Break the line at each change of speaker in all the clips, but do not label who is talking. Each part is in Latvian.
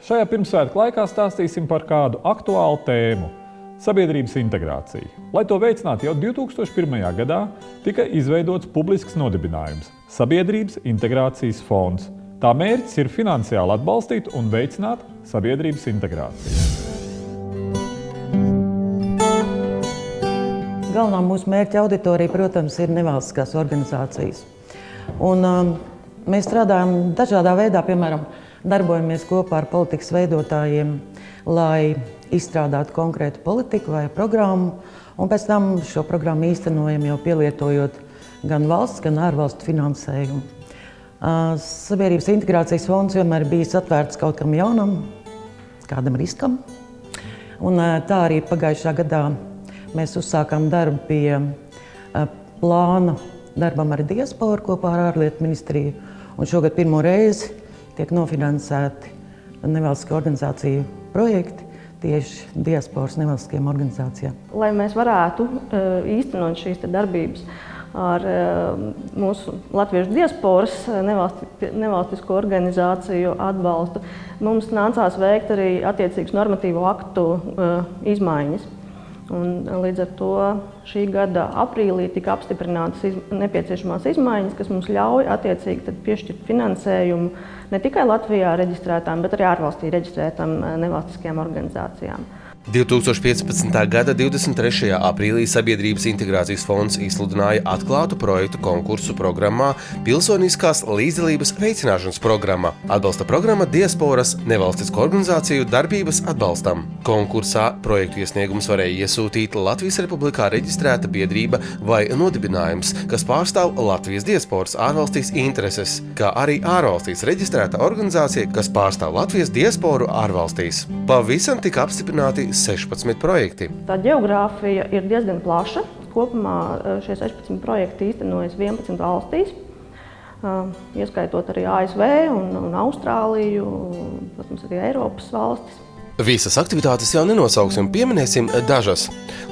Šajā pirmsvētku laikā stāstīsim par kādu aktuālu tēmu – sabiedrības integrāciju. Lai to veicinātu, jau 2001. gadā tika izveidots publisks nodibinājums – Sabiedrības integrācijas fonds. Tā mērķis ir finansiāli atbalstīt un veicināt sabiedrības integrāciju.
Galvenā mūsu mērķa auditorija, protams, ir nevalstiskās organizācijas. Un mēs strādājam dažādā veidā, piemēram, darbojamies kopā ar politikas veidotājiem, lai izstrādātu konkrētu politiku vai programmu, un pēc tam šo programmu īstenojam jau pielietojot gan valsts, gan ārvalstu finansējumu. Sabiedrības integrācijas fonds vienmēr bijis atvērts kaut kam jaunam, kādam riskam. Un tā arī pagājušā gadā mēs uzsākām darbu pie plāna darbam ar diasporu kopā ar ārlietu ministriju. Un šogad pirmo reizi tiek nofinansēti nevalstisko organizāciju projekti tieši diasporas nevalstiskajām organizācijām.
Lai mēs varētu īstenot šīs darbības ar mūsu latviešu diasporas nevalstisko organizāciju atbalstu, mums nācās veikt arī attiecīgus normatīvo aktu izmaiņas. Un līdz ar to šī gada aprīlī tika apstiprinātas nepieciešamās izmaiņas, kas mums ļauj attiecīgi piešķirt finansējumu ne tikai Latvijā reģistrētām, bet arī ārvalstī reģistrētām nevalstiskajām organizācijām.
2015. gada 23. aprīlī Sabiedrības integrācijas fonds izsludināja atklātu projektu konkursu programmā Pilsoniskās līdzdalības veicināšanas programma. Atbalsta programma diasporas nevalstisko organizāciju darbības atbalstam. Konkursā projektu iesniegums varēja iesūtīt Latvijas Republikā reģistrēta biedrība vai nodibinājums, kas pārstāv Latvijas diasporas ārvalstīs intereses, kā arī ārvalstīs reģistrēta organizācija, kas pārstāv Latvijas diasporu ārvalstīs. Pavisam tika apstiprināti 16 projekti.
Tā ģeogrāfija ir diezgan plaša. Kopumā šie 16 projekti īstenojas 11 valstīs, ieskaitot arī ASV un Austrāliju, protams, arī Eiropas valstis.
Visas aktivitātes jau nenosauksim, pieminēsim dažas.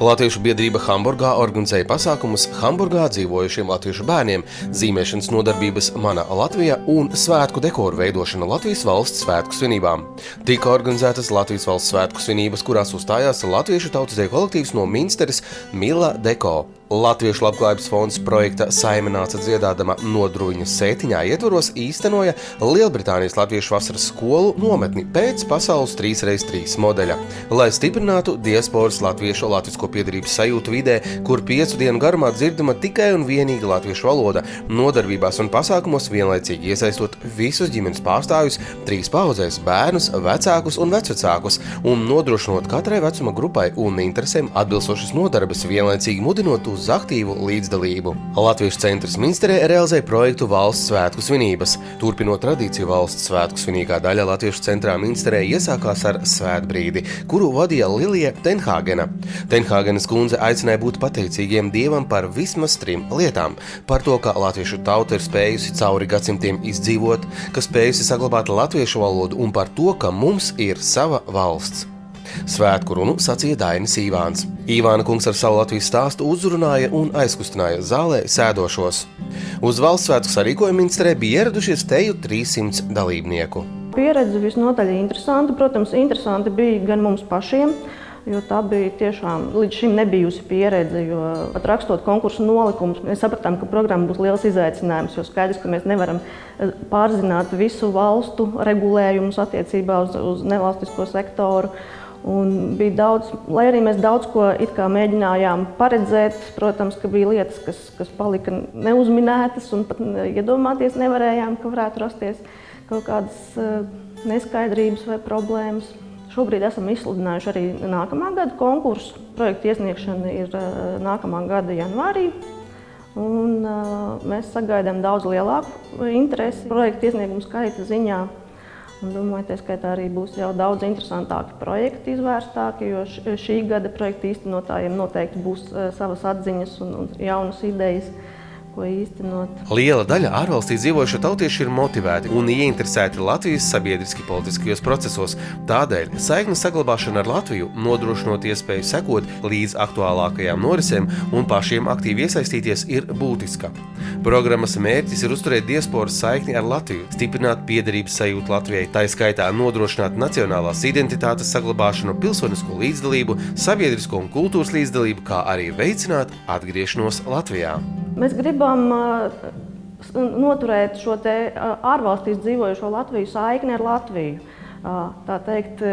Latviešu biedrība Hamburgā organizēja pasākumus Hamburgā dzīvojušiem latviešu bērniem, zīmēšanas nodarbības Mana Latvija un svētku dekoru veidošana Latvijas valsts svētku svinībām. Tika organizētas Latvijas valsts svētku svinības, kurās uzstājās latviešu tautas kolektīvs no Minsteres Mila Deko. Latviešu labklājības fonds projekta Saime nāca dziedādama Nodruņas sētiņā ietvaros īstenoja Lielbritānijas latviešu vasaras skolu nometni pēc pasaules 3x3 modeļa, lai stiprinātu diasporas latviešu latvisko piedarības sajūtu vidē, kur 5 dienu garumā dzirdama tikai un vienīgi latviešu valoda, nodarbībās un pasākumos vienlaicīgi iesaistot visus ģimenes pārstāvjus 3 paudzēs – bērnus, vecākus un vecvecākus, un nodrošinot katrai vecuma grupai un interesēm atbilstošas nodarbes, vienlaicīgi mudinot uz aktīvu līdzdalību. Latviešu centrs Minsterē realizēja projektu Valsts svētku svinības. Turpinot tradīciju Valsts svētku svinīgā daļa Latviešu centrā Minsterē iesākās ar svētbrīdi, kuru vadīja Lilija Tenhāgena. Tenhāgenes kundze aicināja būt pateicīgiem Dievam par vismaz 3 lietām. Par to, ka latviešu tauta ir spējusi cauri gadsimtiem izdzīvot, ka spējusi saglabāt latviešu valodu un par to, ka mums ir sava valsts. Svētku runu sacīja Dainis Īvāns. Īvāna kungs ar savu Latvijas stāstu uzrunāja un aizkustināja zālē sēdošos. Uz valsts svētku sarīkojumu Minsterē bija ieradušies teju 300 dalībnieku.
Pieredze visnotaļ interesanta. Protams, interesanti bija gan mums pašiem, jo tā bija tiešām līdz šim nebijusi pieredze, jo pat rakstot konkursu nolikumus, mēs sapratām, ka programma būs liels izaicinājums, jo skaidrs, ka mēs nevaram pārzināt visu valstu regulējumus attiecībā uz nevalstisko sektoru. Un bija daudz, lai arī mēs daudz ko it kā mēģinājām paredzēt, protams, ka bija lietas, kas palika neuzminētas un pat iedomāties nevarējām, ka varētu rasties kaut kādas neskaidrības vai problēmas. Šobrīd esam izsludinājuši arī nākamā gada konkursu. Projekta iesniegšana ir nākamā gada janvārī. Un mēs sagaidām daudz lielāku interesi projekta iesniegumu skaita ziņā. Un domāju, tā skaitā arī būs jau daudz interesantāki projekti izvērstāki, jo šī gada projekta īstenotājiem noteikti būs savas atziņas un jaunas idejas, ko īstenot.
Liela daļa ārvalstīs dzīvojušo tautiešu ir motivēti un ieinteresēti Latvijas sabiedriski-politiskajos procesos. Tādēļ saiknes saglabāšana ar Latviju, nodrošinot iespēju sekot līdz aktuālākajām norisēm un pašiem aktīvi iesaistīties, ir būtiska. Programmas mērķis ir uzturēt diasporas saikni ar Latviju, stiprināt piederības sajūtu Latvijai, tā skaitā nodrošināt nacionālās identitātes saglabāšanu, pilsonisko līdzdalību, sabiedrisko un kultūras līdzdalību, kā arī veicināt atgriešanos Latvijā.
Mēs gribam noturēt šo te ārvalstīs dzīvojušo Latviju saikni ar Latviju. Tā teikt,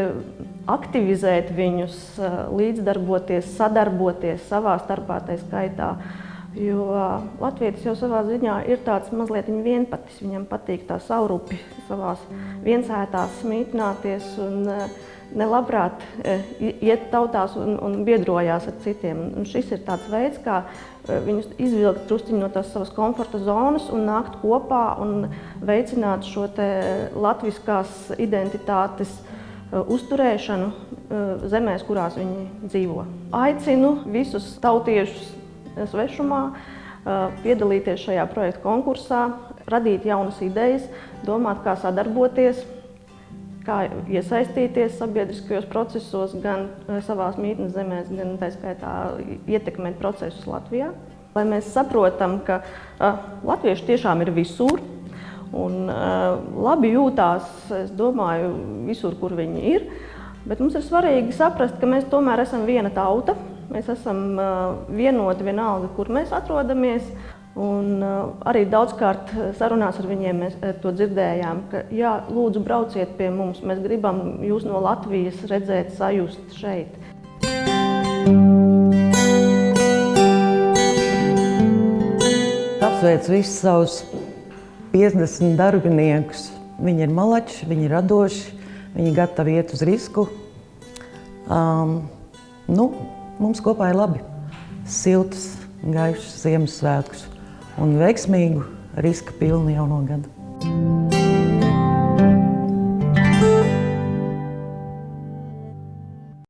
aktivizēt viņus, līdzdarboties, sadarboties savā starpā tai skaitā. Jo latvietis jau savā ziņā ir tāds mazliet vienpatis. Viņam patīk tā saurupi savās viensētās smītināties un nelabprāt iet tautās un biedrojās ar citiem. Un šis ir tāds veids, kā viņus izvilkt drusciņi no tās savas komforta zonas un nākt kopā un veicināt šo te latviskās identitātes uzturēšanu zemēs, kurās viņi dzīvo. Aicinu visus tautiešus svešumā piedalīties šajā projekta konkursā, radīt jaunas idejas, domāt, kā sadarboties, kā iesaistīties sabiedriskajos procesos, gan savās mītnes zemēs, gan tā skaitā ietekmēt procesus Latvijā. Lai mēs saprotam, ka latvieši tiešām ir visur un labi jūtās, es domāju, visur, kur viņi ir, bet mums ir svarīgi saprast, ka mēs tomēr esam viena tauta, mēs esam vienoti vienalga, kur mēs atrodamies. Un arī daudzkārt sarunās ar viņiem mēs to dzirdējām, ka jā, lūdzu brauciet pie mums, mēs gribam jūs no Latvijas redzēt, sajust šeit.
Apsveicu visus savus 50 darbiniekus. Viņi ir malači, viņi ir radoši, viņi gatavi iet uz risku. Mums kopā ir labi. Siltus, gaišus Ziemassvētkus un veiksmīgu, riska pilnu jauno gadu.